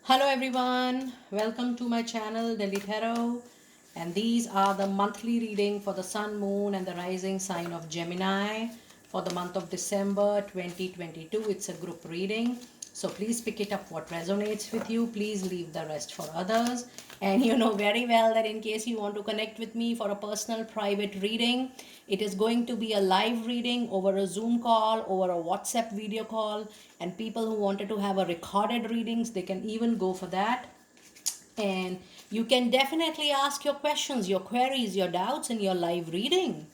Hello everyone, welcome to my channel Delhi Tarot, and these are the monthly reading for the sun, moon and the rising sign of Gemini for the month of December 2022. It's a group reading, so please pick it up what resonates with you. Please leave the rest for others. And you know very well that in case you want to connect with me for a personal private reading, it is going to be a live reading over a Zoom call, over a WhatsApp video call, and people who wanted to have a recorded readings, they can even go for that. And you can definitely ask your questions, your queries, your doubts in your live reading.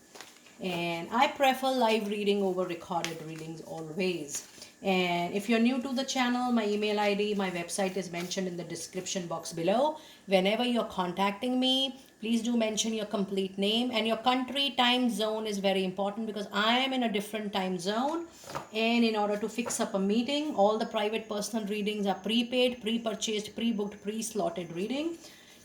And I prefer live reading over recorded readings always. And if you're new to the channel, my email ID, my website is mentioned in the description box below. Whenever you're contacting me, please do mention your complete name and your country. Time zone is very important because I am in a different time zone. And in order to fix up a meeting, all the private personal readings are prepaid, pre-purchased, pre-booked, pre-slotted reading.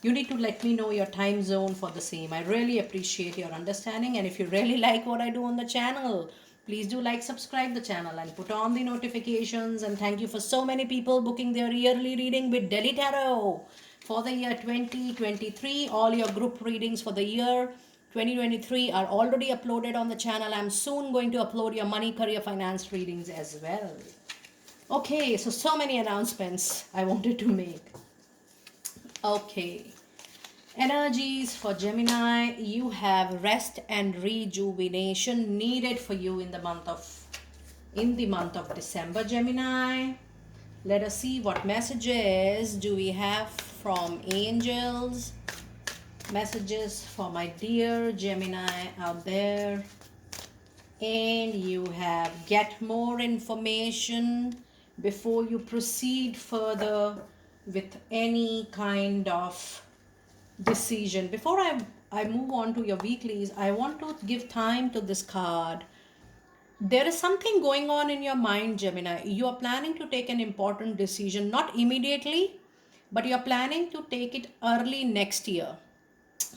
You need to let me know your time zone for the same. I really appreciate your understanding, and if you really like what I do on the channel, please do like, subscribe the channel and put on the notifications. And thank you for so many people booking their yearly reading with Delhi Tarot for the year 2023. All your group readings for the year 2023 are already uploaded on the channel. I'm soon going to upload your money, career, finance readings as well. Okay, so many announcements I wanted to make. Okay. Energies for Gemini, you have rest and rejuvenation needed for you in the month of December, Gemini. Let us see what messages do we have from angels. Messages for my dear Gemini out there. And you have get more information before you proceed further with any kind of decision. Before I move on to your weeklies, I want to give time to this card. There is something going on in your mind, Gemini. You are planning to take an important decision, not immediately, but you are planning to take it early next year,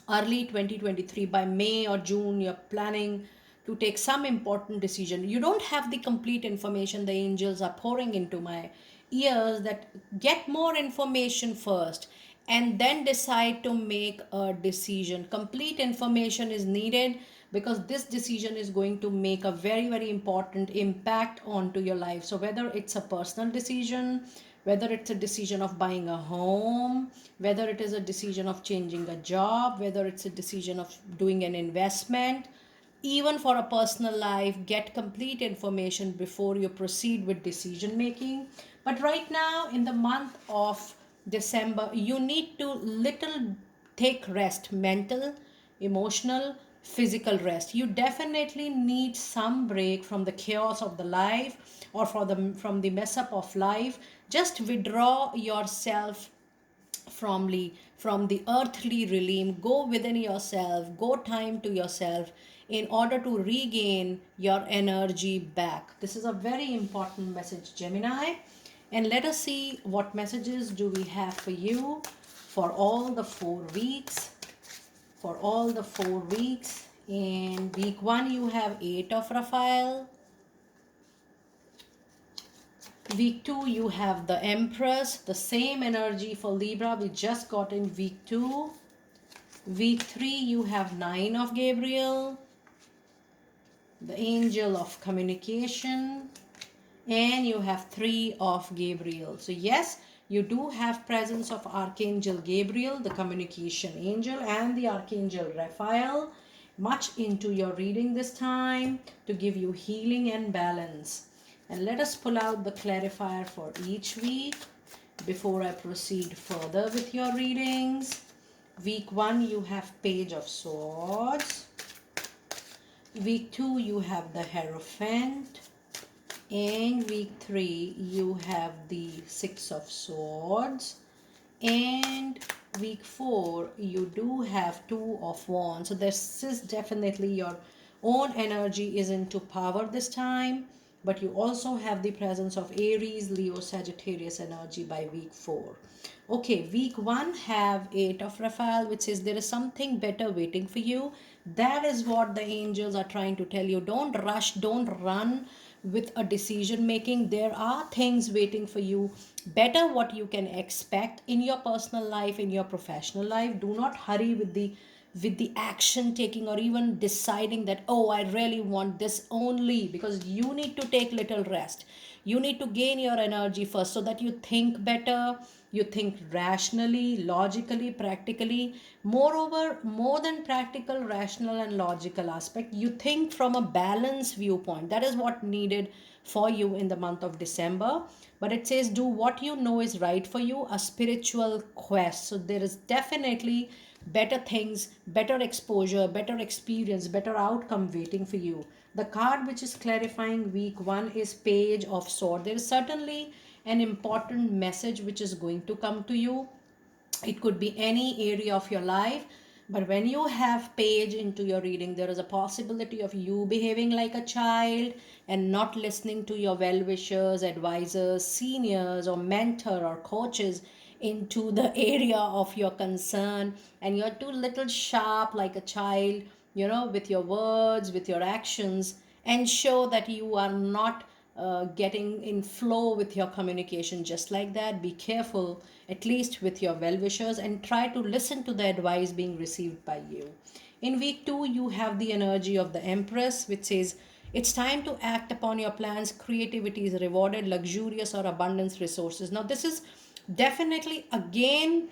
early 2023. By May or June, you're planning to take some important decision. You don't have the complete information. The angels are pouring into my ears that get more information first and then decide to make a decision. Complete information is needed because this decision is going to make a very, very important impact onto your life. So whether it's a personal decision, whether it's a decision of buying a home, whether it is a decision of changing a job, whether it's a decision of doing an investment, even for a personal life, get complete information before you proceed with decision making. But right now, in the month of December, you need to little take rest, mental, emotional, physical rest. You definitely need some break from the chaos of the life or from the mess up of life. Just withdraw yourself from the earthly realm. Go within yourself, go time to yourself in order to regain your energy back. This is a very important message, Gemini. And let us see what messages do we have for you for all the 4 weeks. For all the 4 weeks. In week 1, you have 8 of Raphael. Week 2, you have the Empress, the same energy for Libra we just got in week 2. Week 3, you have 9 of Gabriel, the angel of communication, and you have 3 of Gabriel. So yes, you do have presence of Archangel Gabriel, the communication angel, and the Archangel Raphael much into your reading this time to give you healing and balance. And let us pull out the clarifier for each week before I proceed further with your readings. Week 1, you have Page of Swords. Week 2, you have the Hierophant. And week 3, you have the 6 of Swords. And week 4, you do have 2 of Wands. So this is definitely your own energy is into power this time. But you also have the presence of Aries, Leo, Sagittarius energy by week 4. Okay, week 1 have 8 of Raphael, which says there is something better waiting for you. That is what the angels are trying to tell you. Don't rush, don't run with a decision making. There are things waiting for you, better what you can expect in your personal life, in your professional life. Do not hurry with the action taking, or even deciding that, oh, I really want this only, because you need to take little rest. You need to gain your energy first, so that you think better, you think rationally, logically, practically. Moreover, more than practical, rational, and logical aspect, you think from a balanced viewpoint. That is what needed for you in the month of December. But it says, do what you know is right for you, a spiritual quest. So there is definitely better things, better exposure, better experience, better outcome waiting for you. The card which is clarifying week 1 is Page of Sword. There is certainly an important message which is going to come to you. It could be any area of your life, but when you have Page into your reading, there is a possibility of you behaving like a child and not listening to your well-wishers, advisors, seniors, or mentor or coaches into the area of your concern, and you're too little sharp like a child, with your words, with your actions. Ensure that you are not getting in flow with your communication just like that. Be careful, at least with your well wishers, and try to listen to the advice being received by you. In week 2, you have the energy of the Empress, which says it's time to act upon your plans. Creativity is rewarded, luxurious or abundance resources. Now, this is definitely again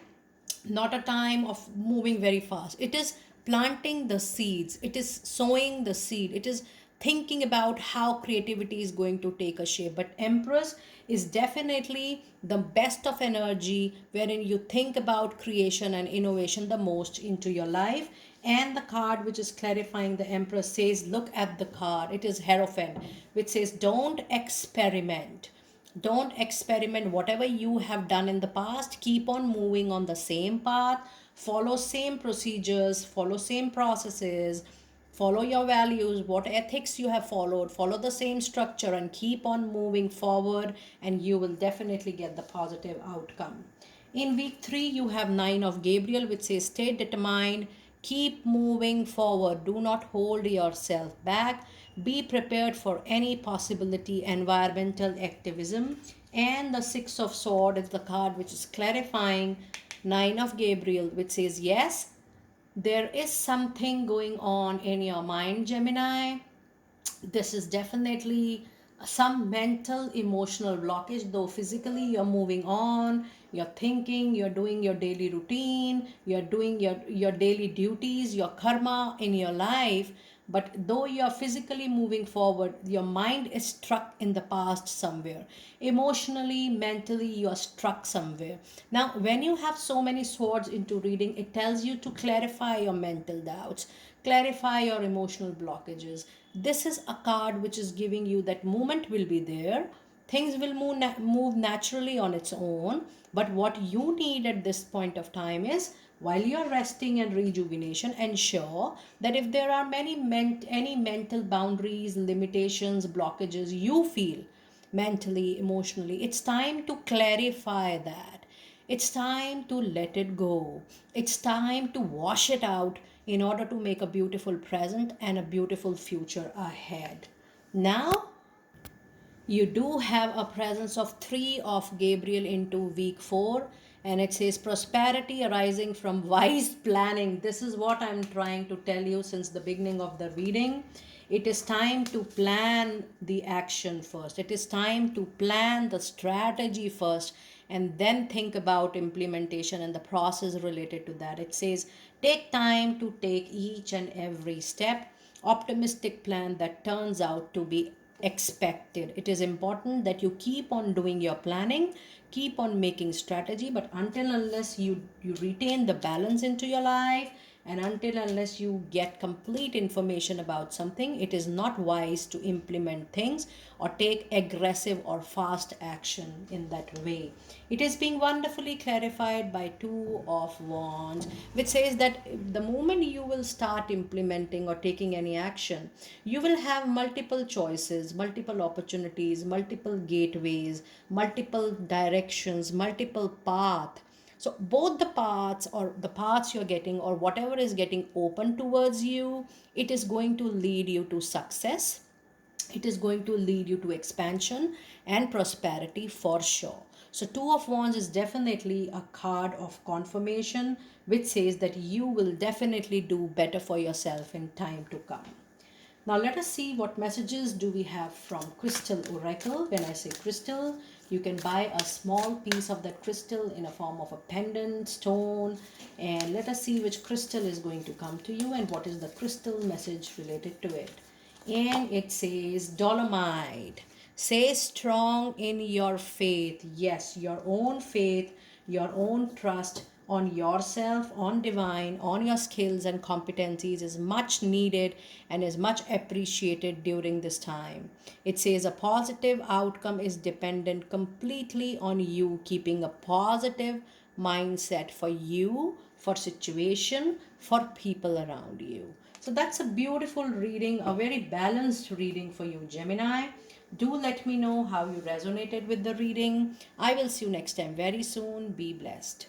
not a time of moving very fast. It is planting the seeds, it is sowing the seed, it is thinking about how creativity is going to take a shape. But Empress is definitely the best of energy, wherein you think about creation and innovation the most into your life. And the card which is clarifying the Empress says, look at the card, it is Hierophant, which says, don't experiment. Don't experiment. Whatever you have done in the past, keep on moving on the same path, follow same procedures, follow same processes, follow your values, what ethics you have followed, follow the same structure, and keep on moving forward, and you will definitely get the positive outcome. In week 3, you have 9 of Gabriel, which says, stay determined, keep moving forward, do not hold yourself back, be prepared for any possibility, environmental activism. And the 6 of Sword is the card which is clarifying 9 of Gabriel, which says, yes, there is something going on in your mind, Gemini. This is definitely some mental emotional blockage, though physically you're moving on, you're thinking, you're doing your daily routine, you're doing your daily duties, your karma in your life. But though you're physically moving forward, your mind is stuck in the past somewhere. Emotionally, mentally, you're stuck somewhere. Now, when you have so many swords into reading, it tells you to clarify your mental doubts, clarify your emotional blockages. This is a card which is giving you that movement will be there. Things will move naturally on its own. But what you need at this point of time is, while you're resting and rejuvenation, ensure that if there are any mental boundaries, limitations, blockages you feel mentally, emotionally, it's time to clarify that. It's time to let it go. It's time to wash it out in order to make a beautiful present and a beautiful future ahead. Now, you do have a presence of 3 of Gabriel into week 4, and it says prosperity arising from wise planning. This is what I'm trying to tell you since the beginning of the reading. It is time to plan the action first. It is time to plan the strategy first, and then think about implementation and the process related to that. It says take time to take each and every step, optimistic plan that turns out to be expected. It is important that you keep on doing your planning, keep on making strategy, but until unless you retain the balance into your life, and until unless you get complete information about something, it is not wise to implement things or take aggressive or fast action in that way. It is being wonderfully clarified by 2 of Wands, which says that the moment you will start implementing or taking any action, you will have multiple choices, multiple opportunities, multiple gateways, multiple directions, multiple paths. So both the paths, or the paths you're getting, or whatever is getting open towards you, it is going to lead you to success. It is going to lead you to expansion and prosperity for sure. So, Two of Wands is definitely a card of confirmation, which says that you will definitely do better for yourself in time to come. Now let us see what messages do we have from Crystal Oracle. When I say crystal, you can buy a small piece of that crystal in a form of a pendant, stone, and let us see which crystal is going to come to you and what is the crystal message related to it. And it says Dolomite. Stay strong in your faith. Yes, your own faith, your own trust on yourself, on divine, on your skills and competencies is much needed and is much appreciated during this time. It says a positive outcome is dependent completely on you keeping a positive mindset for you, for situation, for people around you. So that's a beautiful reading, a very balanced reading for you, Gemini. Do let me know how you resonated with the reading. I will see you next time very soon. Be blessed.